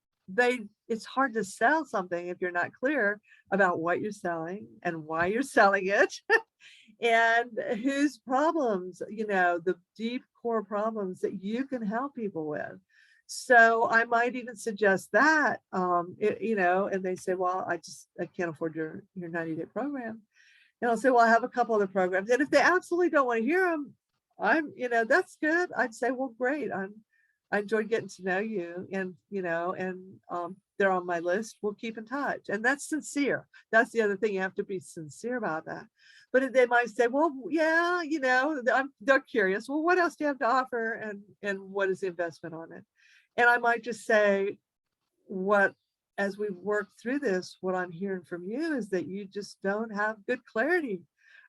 it's hard to sell something if you're not clear about what you're selling and why you're selling it and whose problems, the deep core problems that you can help people with. So I might even suggest that, and they say, well, I can't afford your 90-day program. And I'll say, well, I have a couple other programs. And if they absolutely don't want to hear them, that's good. I'd say, well, great. I enjoyed getting to know you, and, they're on my list. We'll keep in touch. And that's sincere. That's the other thing. You have to be sincere about that. But they might say, well, yeah, they're curious. Well, what else do you have to offer? And what is the investment on it? And I might just say, as we've worked through this, what I'm hearing from you is that you just don't have good clarity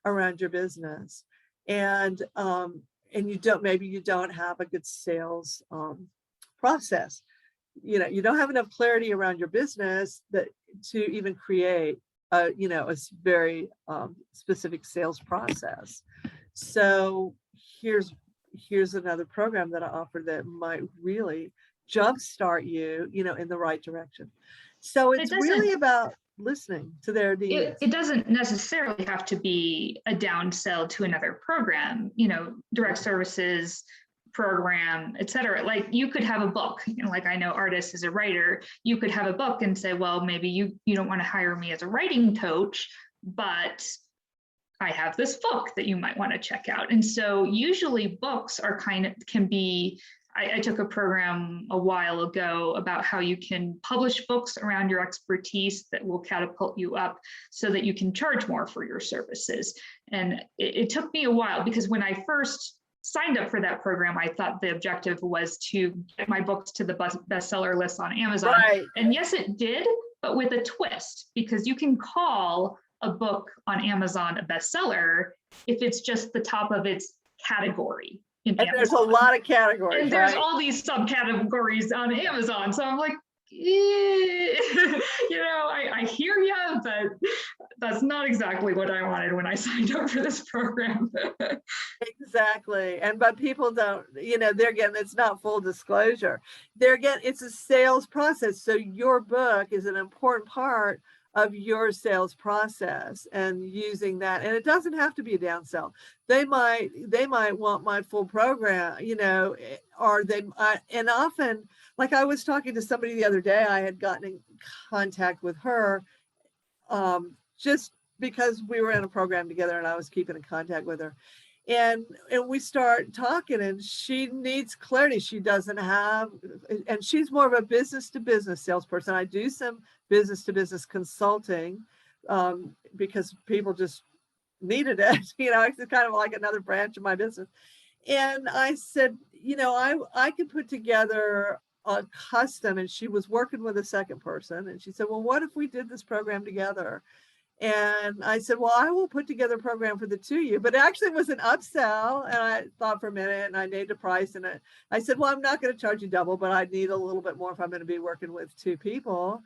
around your business. And you don't have a good sales process. You don't have enough clarity around your business to even create a very specific sales process. So here's another program that I offer that might really jumpstart you, in the right direction. So it's really about listening to their needs. It doesn't necessarily have to be a downsell to another program, direct services program, et cetera. Like you could have a book, like I know Artist is a writer, you could have a book and say, well, maybe you don't want to hire me as a writing coach, but I have this book that you might want to check out. And so usually books are can be, I took a program a while ago about how you can publish books around your expertise that will catapult you up so that you can charge more for your services. And it took me a while, because when I first signed up for that program, I thought the objective was to get my books to the bestseller list on Amazon. Right. And yes, it did, but with a twist, because you can call a book on Amazon a bestseller if it's just the top of its category in And Amazon. there's a lot of categories, And there's right? all these subcategories on Amazon. So I'm like, I hear you, but that's not exactly what I wanted when I signed up for this program. Exactly. But people don't, they're getting, it's not full disclosure. It's a sales process. So your book is an important part of your sales process, and using that. And it doesn't have to be a downsell. They might want my full program, or and often, like I was talking to somebody the other day, I had gotten in contact with her, just because we were in a program together and I was keeping in contact with her. And we start talking, and she needs clarity. She doesn't have, and she's more of a business to business salesperson. I do some business to business consulting, because people just needed it. It's kind of like another branch of my business. And I said, I could put together a custom, and she was working with a second person. And she said, well, what if we did this program together? And I said, well, I will put together a program for the two of you. But actually it was an upsell. And I thought for a minute, and I named a price. And I said, well, I'm not going to charge you double, but I need a little bit more if I'm going to be working with two people.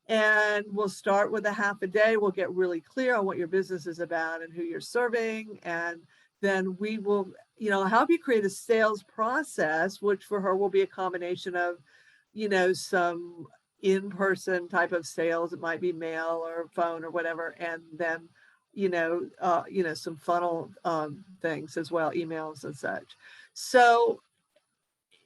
And we'll start with a half a day. We'll get really clear on what your business is about and who you're serving. And then we will, help you create a sales process, which for her will be a combination of, some in-person type of sales. It might be mail or phone or whatever, and then some funnel things as well, emails and such. So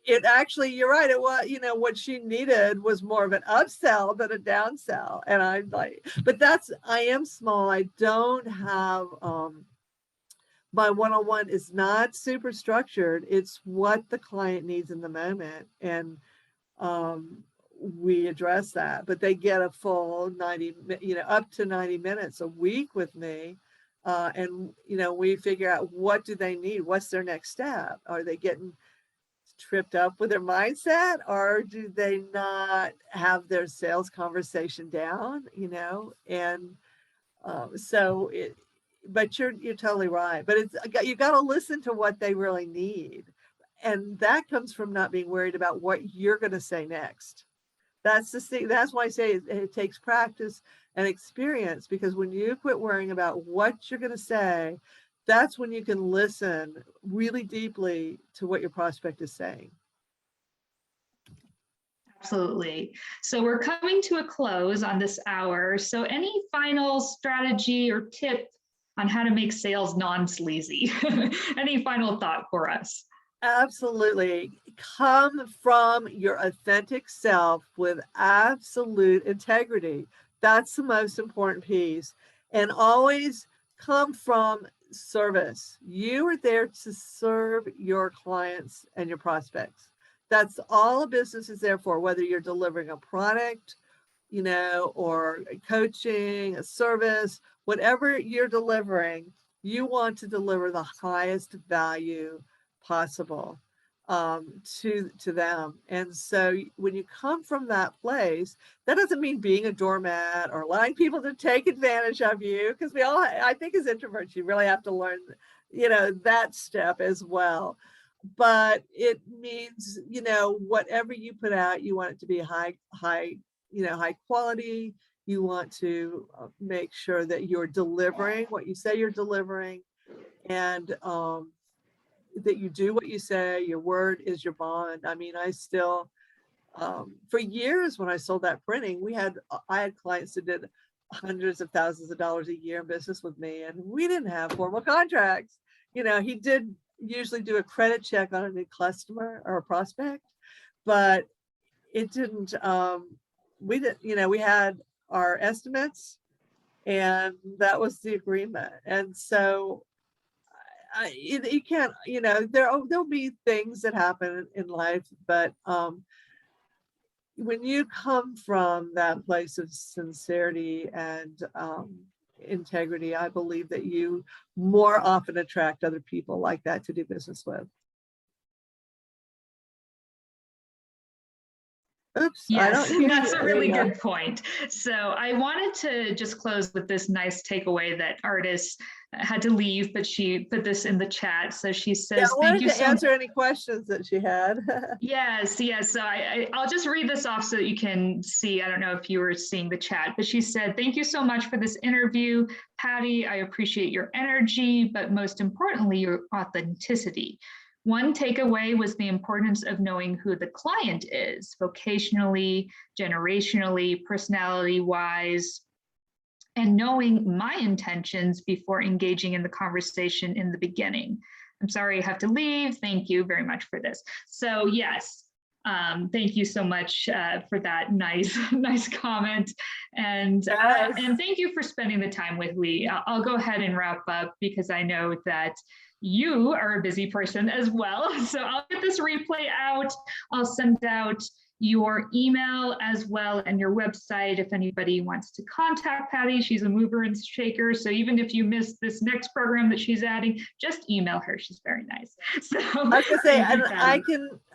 it actually, you're right, it was, what she needed was more of an upsell than a downsell. And I'm like, but I am small. I don't have my one-on-one is not super structured. It's what the client needs in the moment, and we address that. But they get a full 90, up to 90 minutes a week with me, and we figure out, what do they need, what's their next step, are they getting tripped up with their mindset, or do they not have their sales conversation down, and so it, but you're totally right. But you got to listen to what they really need, and that comes from not being worried about what you're going to say next. That's the thing. That's why I say it takes practice and experience, because when you quit worrying about what you're going to say, that's when you can listen really deeply to what your prospect is saying. Absolutely. So we're coming to a close on this hour. So any final strategy or tip on how to make sales non-sleazy? Any final thought for us? Absolutely. Come from your authentic self with absolute integrity. That's the most important piece. And always come from service. You are there to serve your clients and your prospects. That's all a business is there for, whether you're delivering a product, or coaching, a service, whatever you're delivering, you want to deliver the highest value possible to them. And so when you come from that place, that doesn't mean being a doormat or allowing people to take advantage of you, because I think as introverts, you really have to learn, that step as well. But it means, whatever you put out, you want it to be high quality. You want to make sure that you're delivering what you say you're delivering, and that you do what you say. Your word is your bond. I mean, I still, for years when I sold that printing, I had clients that did hundreds of thousands of dollars a year in business with me, and we didn't have formal contracts. He did usually do a credit check on a new customer or a prospect, but it didn't, we had our estimates, and that was the agreement. And so you can't, there'll be things that happen in life, but when you come from that place of sincerity and integrity, I believe that you more often attract other people like that to do business with. Oops. I Yes, don't hear that's you. a really Yeah. good point. So I wanted to just close with this nice takeaway that artist had to leave, but she put this in the chat. So she Yeah, says, I thank wanted you to so answer any questions that she had. Yes, yes. So I'll just read this off so that you can see. I don't know if you were seeing the chat, but she said, thank you so much for this interview, Patty. I appreciate your energy, but most importantly, your authenticity. One takeaway was the importance of knowing who the client is, vocationally, generationally, personality-wise, and knowing my intentions before engaging in the conversation in the beginning. I'm sorry I have to leave. Thank you very much for this. So yes, thank you so much for that nice, nice comment. And thank you for spending the time with me. I'll go ahead and wrap up because I know that you are a busy person as well. So I'll get this replay out. I'll send out your email as well and your website if anybody wants to contact Patty. She's a mover and shaker. So even if you miss this next program that she's adding, just email her. She's very nice. So I was gonna say, and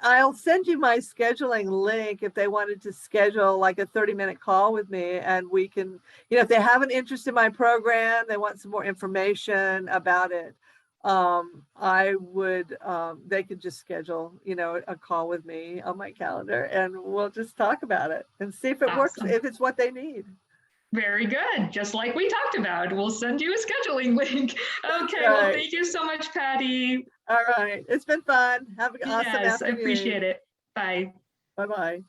I'll send you my scheduling link if they wanted to schedule like a 30-minute call with me, and we can, if they have an interest in my program, they want some more information about it. I would, they could just schedule, a call with me on my calendar, and we'll just talk about it and see if it works, if it's what they need. Very good. Just like we talked about, we'll send you a scheduling link. Okay. Right. Well, thank you so much, Patty. All right. It's been fun. Have an awesome afternoon. I appreciate it. Bye. Bye-bye.